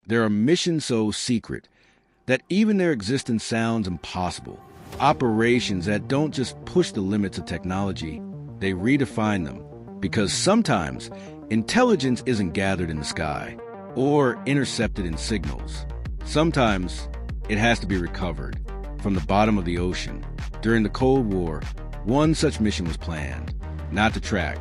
There are missions so secret that even their existence sounds impossible. Operations that don't just push the limits of technology, they redefine them. Because sometimes intelligence isn't gathered in the sky or intercepted in signals. Sometimes it has to be recovered from the bottom of the ocean. During the Cold War, one such mission was planned. Not to track,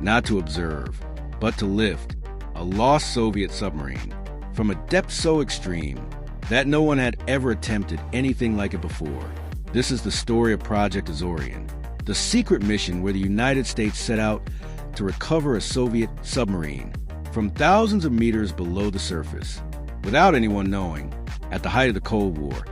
not to observe, but to lift a lost Soviet submarine from a depth so extreme that no one had ever attempted anything like it before. This is the story of Project Azorian, the secret mission where the United States set out to recover a Soviet submarine from thousands of meters below the surface. Without anyone knowing, at the height of the Cold War,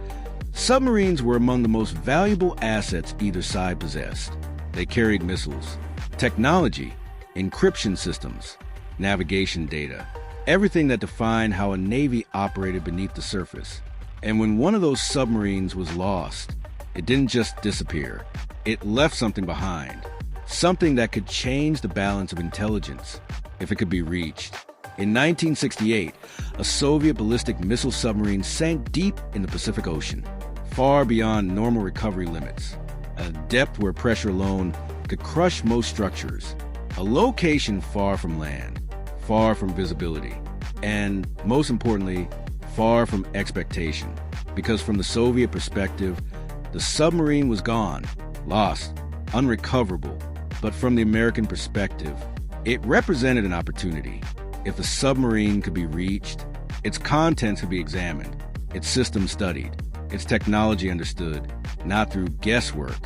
submarines were among the most valuable assets either side possessed. They carried missiles, technology, encryption systems, navigation data, everything that defined how a navy operated beneath the surface. And when one of those submarines was lost, it didn't just disappear. It left something behind, something that could change the balance of intelligence if it could be reached. In 1968, a Soviet ballistic missile submarine sank deep in the Pacific Ocean, far beyond normal recovery limits, a depth where pressure alone could crush most structures, a location far from land, far from visibility, and most importantly, far from expectation. Because from the Soviet perspective, the submarine was gone, lost, unrecoverable. But from the American perspective, it represented an opportunity. If the submarine could be reached, its contents could be examined, its systems studied, its technology understood, not through guesswork,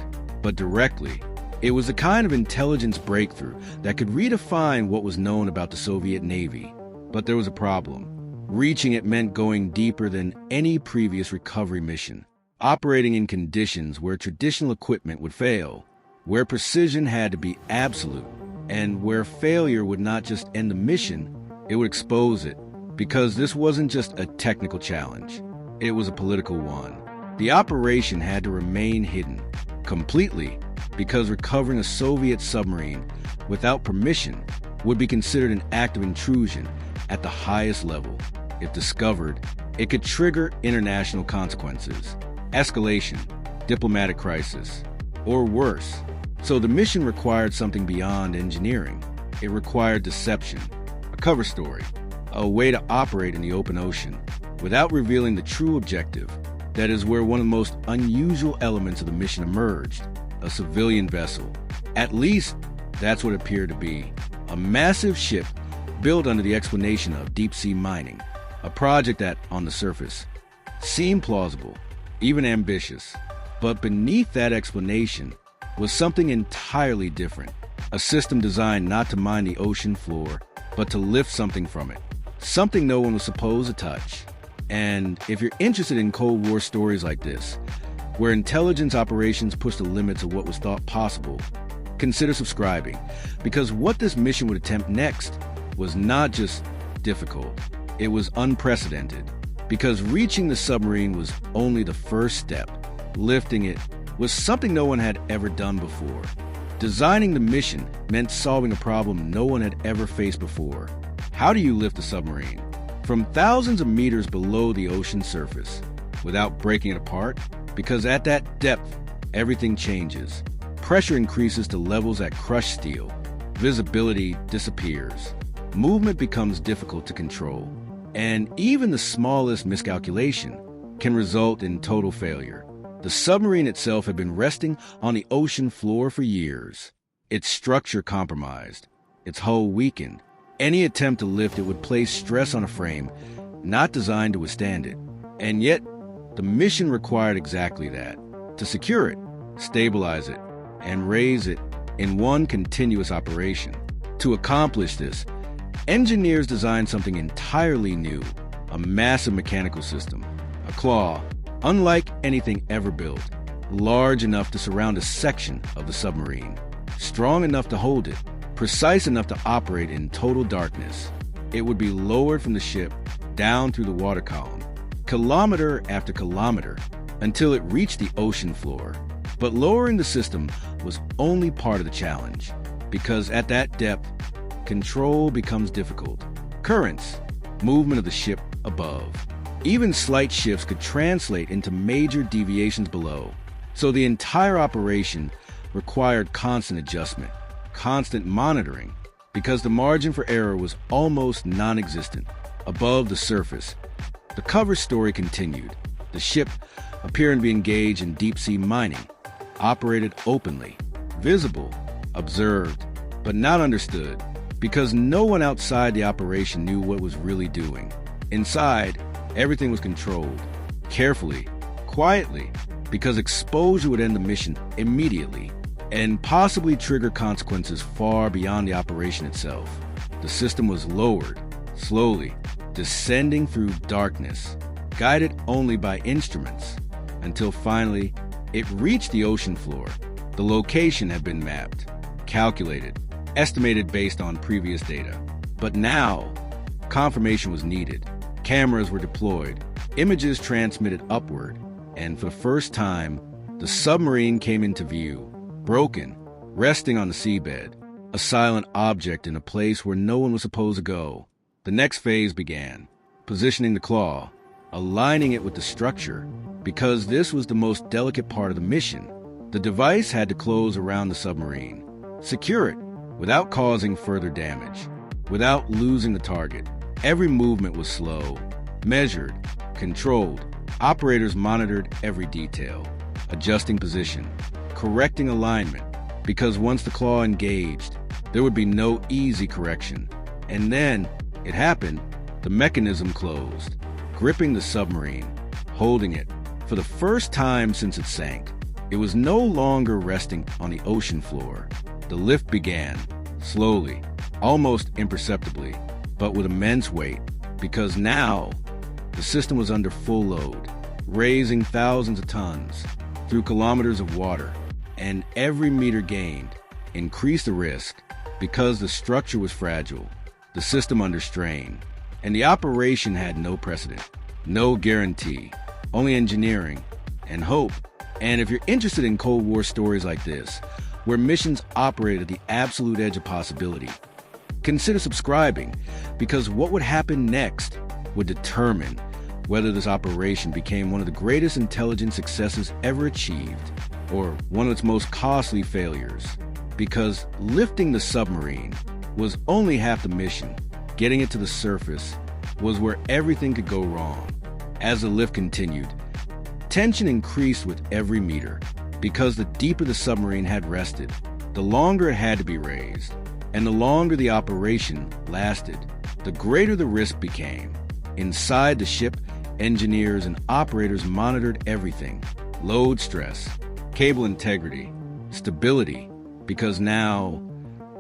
but directly. It was the kind of intelligence breakthrough that could redefine what was known about the Soviet Navy. But there was a problem. Reaching it meant going deeper than any previous recovery mission, operating in conditions where traditional equipment would fail, where precision had to be absolute, and where failure would not just end the mission, it would expose it. Because this wasn't just a technical challenge, it was a political one. The operation had to remain hidden, completely, because recovering a Soviet submarine without permission would be considered an act of intrusion at the highest level. If discovered, it could trigger international consequences, escalation, diplomatic crisis, or worse. So the mission required something beyond engineering. It required deception, a cover story, a way to operate in the open ocean without revealing the true objective. That is where one of the most unusual elements of the mission emerged, a civilian vessel. At least that's what it appeared to be, a massive ship built under the explanation of deep-sea mining, a project that, on the surface, seemed plausible, even ambitious. But beneath that explanation was something entirely different, a system designed not to mine the ocean floor, but to lift something from it, something no one was supposed to touch. And if you're interested in Cold War stories like this, where intelligence operations push the limits of what was thought possible, consider subscribing, because what this mission would attempt next was not just difficult, it was unprecedented. Because reaching the submarine was only the first step. Lifting it was something no one had ever done before. Designing the mission meant solving a problem no one had ever faced before. How do you lift a submarine from thousands of meters below the ocean surface without breaking it apart? Because at that depth, everything changes. Pressure increases to levels that crush steel. Visibility disappears. Movement becomes difficult to control. And even the smallest miscalculation can result in total failure. The submarine itself had been resting on the ocean floor for years. Its structure compromised, its hull weakened. Any attempt to lift it would place stress on a frame not designed to withstand it. And yet, the mission required exactly that, to secure it, stabilize it, and raise it in one continuous operation. To accomplish this, engineers designed something entirely new, a massive mechanical system, a claw, unlike anything ever built, large enough to surround a section of the submarine, strong enough to hold it, precise enough to operate in total darkness. It would be lowered from the ship down through the water column, kilometer after kilometer, until it reached the ocean floor. But lowering the system was only part of the challenge, because at that depth, control becomes difficult. Currents, movement of the ship above. Even slight shifts could translate into major deviations below. So the entire operation required constant adjustment, constant monitoring, because the margin for error was almost non-existent. Above the surface, the cover story continued. The ship, appearing to be engaged in deep-sea mining, operated openly, visible, observed, but not understood, because no one outside the operation knew what it was really doing. Inside, everything was controlled, carefully, quietly, because exposure would end the mission immediately and possibly trigger consequences far beyond the operation itself. The system was lowered, slowly, descending through darkness, guided only by instruments, until finally it reached the ocean floor. The location had been mapped, calculated, estimated based on previous data. But now, confirmation was needed. Cameras were deployed, images transmitted upward, and for the first time, the submarine came into view, broken, resting on the seabed, a silent object in a place where no one was supposed to go. The next phase began, positioning the claw, aligning it with the structure, because this was the most delicate part of the mission. The device had to close around the submarine, secure it, without causing further damage, without losing the target. Every movement was slow, measured, controlled. Operators monitored every detail, adjusting position, correcting alignment, because once the claw engaged, there would be no easy correction. And then, it happened, the mechanism closed, gripping the submarine, holding it. For the first time since it sank, it was no longer resting on the ocean floor. The lift began, slowly, almost imperceptibly, but with immense weight, because now the system was under full load, raising thousands of tons through kilometers of water, and every meter gained increased the risk because the structure was fragile, the system under strain, and the operation had no precedent, no guarantee, only engineering and hope. And if you're interested in Cold War stories like this, where missions operate at the absolute edge of possibility, consider subscribing, because what would happen next would determine whether this operation became one of the greatest intelligence successes ever achieved, or one of its most costly failures. Because lifting the submarine was only half the mission. Getting it to the surface was where everything could go wrong. As the lift continued, tension increased with every meter, because the deeper the submarine had rested, the longer it had to be raised, and the longer the operation lasted, the greater the risk became. Inside the ship, engineers and operators monitored everything: load stress, cable integrity, stability, because now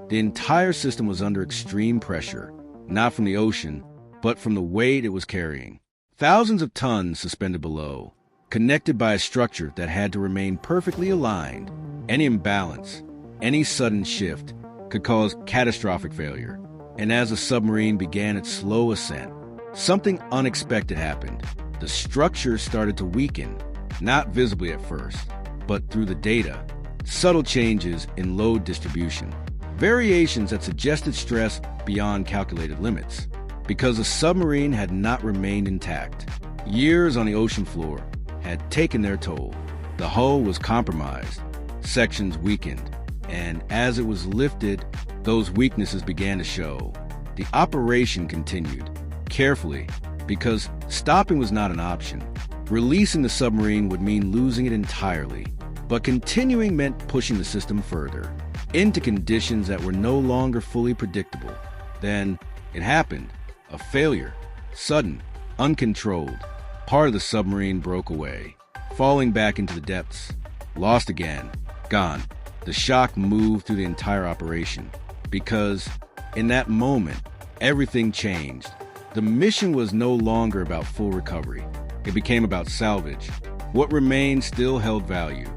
the entire system was under extreme pressure, not from the ocean, but from the weight it was carrying. Thousands of tons suspended below, connected by a structure that had to remain perfectly aligned. Any imbalance, any sudden shift could cause catastrophic failure. And as the submarine began its slow ascent, something unexpected happened. The structure started to weaken, not visibly at first, but through the data. Subtle changes in load distribution, variations that suggested stress beyond calculated limits, because the submarine had not remained intact. Years on the ocean floor had taken their toll. The hull was compromised, sections weakened, and as it was lifted, those weaknesses began to show. The operation continued, carefully, because stopping was not an option. Releasing the submarine would mean losing it entirely, but continuing meant pushing the system further, into conditions that were no longer fully predictable. Then it happened, a failure, sudden, uncontrolled. Part of the submarine broke away, falling back into the depths, lost again, gone. The shock moved through the entire operation, because in that moment, everything changed. The mission was no longer about full recovery. It became about salvage. What remained still held value,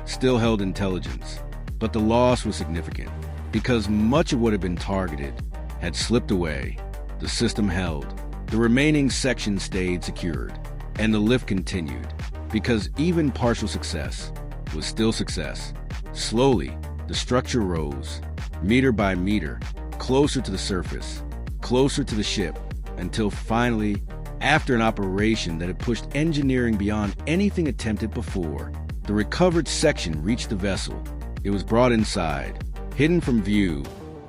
still held intelligence, but the loss was significant, because much of what had been targeted had slipped away. The system held. The remaining section stayed secured, and the lift continued, because even partial success was still success. Slowly, the structure rose, meter by meter, closer to the surface, closer to the ship, until finally After an operation that had pushed engineering beyond anything attempted before, the recovered section reached the vessel. It was brought inside, hidden from view,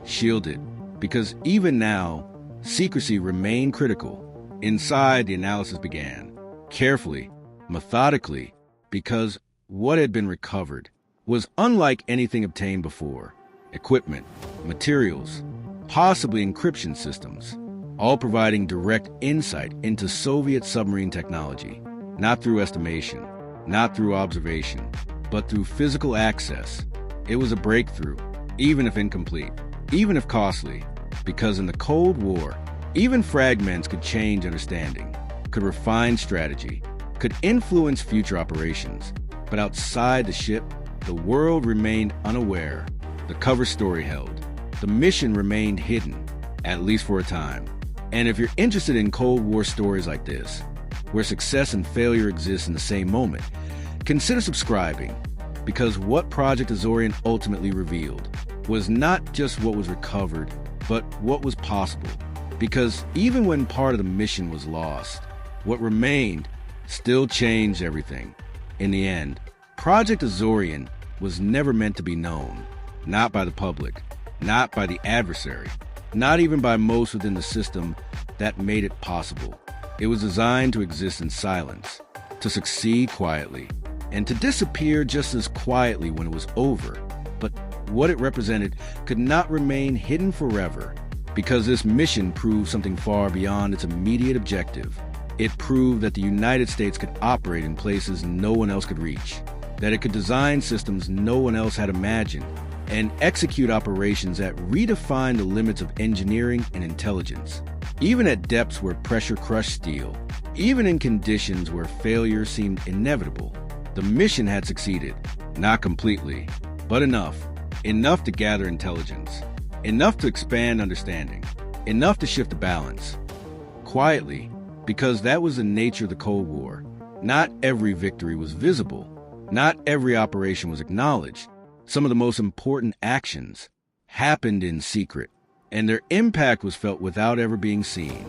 shielded, because even now, secrecy remained critical. Inside, the analysis began, carefully, methodically, because what had been recovered was unlike anything obtained before. Equipment, materials, possibly encryption systems, all providing direct insight into Soviet submarine technology, not through estimation, not through observation, but through physical access. It was a breakthrough, even if incomplete, even if costly, because in the Cold War, even fragments could change understanding, could refine strategy, could influence future operations. But outside the ship, the world remained unaware. The cover story held. The mission remained hidden, at least for a time. And if you're interested in Cold War stories like this, where success and failure exist in the same moment, consider subscribing, because what Project Azorian ultimately revealed was not just what was recovered, but what was possible. Because even when part of the mission was lost, what remained still changed everything. In the end, Project Azorian was never meant to be known, not by the public, not by the adversary, not even by most within the system that made it possible. It was designed to exist in silence, to succeed quietly, and to disappear just as quietly when it was over. But what it represented could not remain hidden forever, because this mission proved something far beyond its immediate objective. It proved that the United States could operate in places no one else could reach, that it could design systems no one else had imagined, and execute operations that redefine the limits of engineering and intelligence, even at depths where pressure crushed steel, even in conditions where failure seemed inevitable. The mission had succeeded, not completely, but enough to gather intelligence, enough to expand understanding, enough to shift the balance. Quietly, because that was the nature of the Cold War. Not every victory was visible. Not every operation was acknowledged. Some of the most important actions happened in secret, and their impact was felt without ever being seen.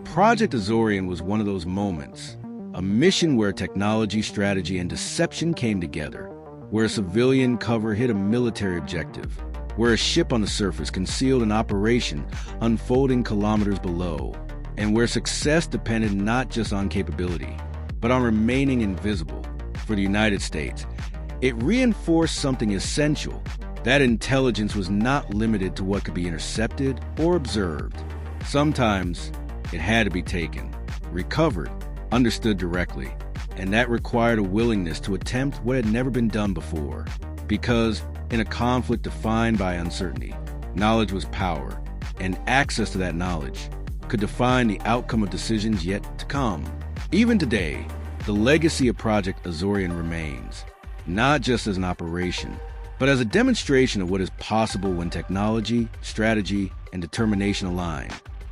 Project Azorian was one of those moments, a mission where technology, strategy, and deception came together, where a civilian cover hit a military objective, where a ship on the surface concealed an operation unfolding kilometers below, and where success depended not just on capability, but on remaining invisible. For the United States, it reinforced something essential. That intelligence was not limited to what could be intercepted or observed. Sometimes it had to be taken, recovered, understood directly, and that required a willingness to attempt what had never been done before. Because in a conflict defined by uncertainty, knowledge was power, and access to that knowledge could define the outcome of decisions yet to come. Even today, the legacy of Project Azorian remains, not just as an operation, but as a demonstration of what is possible when technology, strategy, and determination align.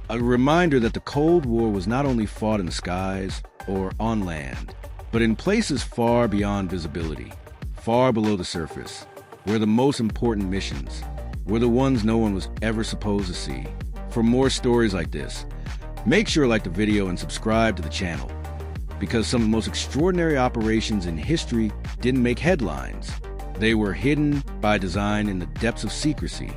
A reminder that the Cold War was not only fought in the skies or on land, but in places far beyond visibility, far below the surface, where the most important missions were the ones no one was ever supposed to see. For more stories like this, make sure to like the video and subscribe to the channel, because some of the most extraordinary operations in history didn't make headlines. They were hidden by design in the depths of secrecy,